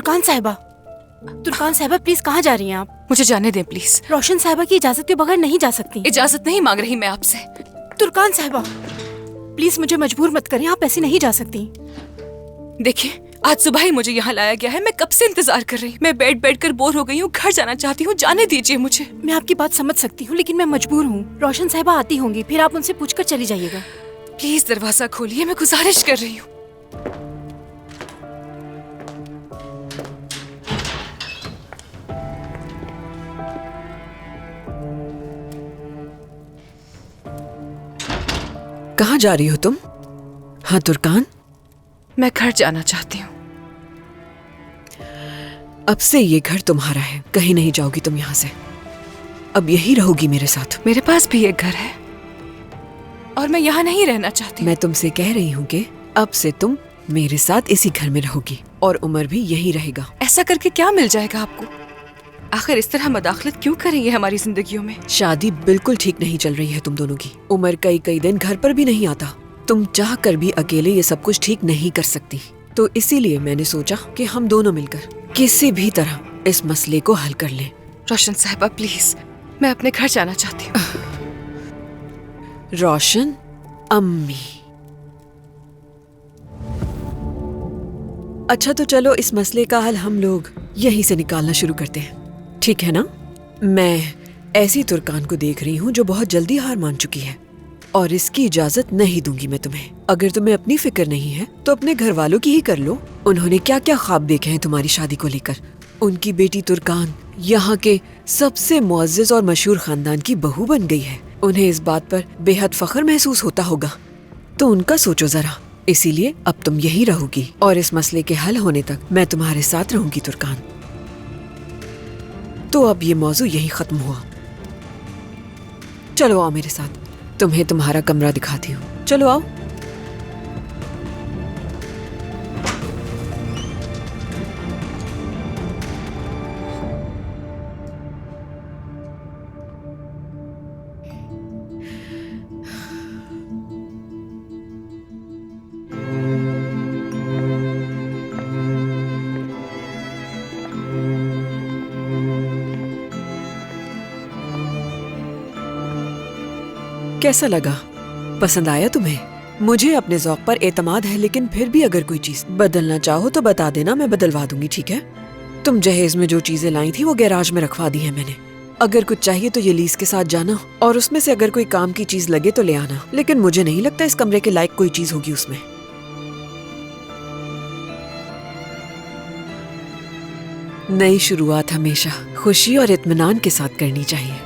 तुर्कान साहिबा, तुर्कान साहिबा प्लीज कहाँ जा रही हैं आप? मुझे जाने दें प्लीज। रोशन साहिबा की इजाजत के बगैर नहीं जा सकती। इजाजत नहीं मांग रही मैं आपसे। तुर्कान साहिबा प्लीज मुझे मजबूर मत करें, आप ऐसी नहीं जा सकती। देखिए, आज सुबह ही मुझे यहाँ लाया गया है। मैं कब से इंतजार कर रही हूँ। मैं बैठ कर बोर हो गई हूँ। घर जाना चाहती हूँ। जाने दीजिए मुझे। मैं आपकी बात समझ सकती हूँ, लेकिन मैं मजबूर हूँ। रोशन साहिबा आती होंगी, फिर आप उनसे पूछकर चली जाइएगा। प्लीज दरवाजा खोलिए, मैं गुजारिश कर रही हूँ। कहाँ जा रही हो तुम? हाँ तुर्कान, मैं घर जाना चाहती हूँ। अब से ये घर तुम्हारा है, कहीं नहीं जाओगी तुम यहाँ से। अब यही रहोगी मेरे साथ। मेरे पास भी एक घर है और मैं यहाँ नहीं रहना चाहती। मैं तुमसे कह रही हूँ कि अब से तुम मेरे साथ इसी घर में रहोगी और उमर भी यही रहेगा। ऐसा करके क्या मिल जाएगा आपको? आखिर इस तरह मदाखलत क्यों करेंगे हमारी जिंदगियों में? शादी बिल्कुल ठीक नहीं चल रही है तुम दोनों की। उमर कई दिन घर पर भी नहीं आता। तुम चाह कर भी अकेले ये सब कुछ ठीक नहीं कर सकती, तो इसीलिए मैंने सोचा कि हम दोनों मिलकर किसी भी तरह इस मसले को हल कर लें। रोशन साहिबा प्लीज, मैं अपने घर जाना चाहती हूँ। रोशन, अम्मी। अच्छा तो चलो इस मसले का हल हम लोग यहीं से निकालना शुरू करते हैं, ठीक है ना? मैं ऐसी तुर्कान को देख रही हूँ जो बहुत जल्दी हार मान चुकी है और इसकी इजाजत नहीं दूंगी मैं तुम्हें। अगर तुम्हें अपनी फिक्र नहीं है तो अपने घर वालों की ही कर लो। उन्होंने क्या क्या ख्वाब देखे हैं तुम्हारी शादी को लेकर। उनकी बेटी तुर्कान यहाँ के सबसे मुअज़्ज़ज़ और मशहूर खानदान की बहू बन गई है। उन्हें इस बात पर बेहद फख्र महसूस होता होगा, तो उनका सोचो जरा। इसीलिए अब तुम यही रहोगी और इस मसले के हल होने तक मैं तुम्हारे साथ रहूंगी तुर्कान। तो अब ये मौजू यही खत्म हुआ। चलो आओ मेरे साथ, तुम्हें तुम्हारा कमरा दिखाती हूँ। चलो आओ। कैसा लगा? पसंद आया तुम्हें? मुझे अपने ज़ौक़ पर एतमाद है, लेकिन फिर भी अगर कोई चीज बदलना चाहो तो बता देना, मैं बदलवा दूंगी, ठीक है? तुम जहेज में जो चीजें लाई थी वो गैराज में रखवा दी है मैंने। अगर कुछ चाहिए तो ये लीस के साथ जाना और उसमें से अगर कोई काम की चीज लगे तो ले आना। लेकिन मुझे नहीं लगता इस कमरे के लायक कोई चीज होगी उसमें। नई शुरुआत हमेशा खुशी और इत्मीनान के साथ करनी चाहिए।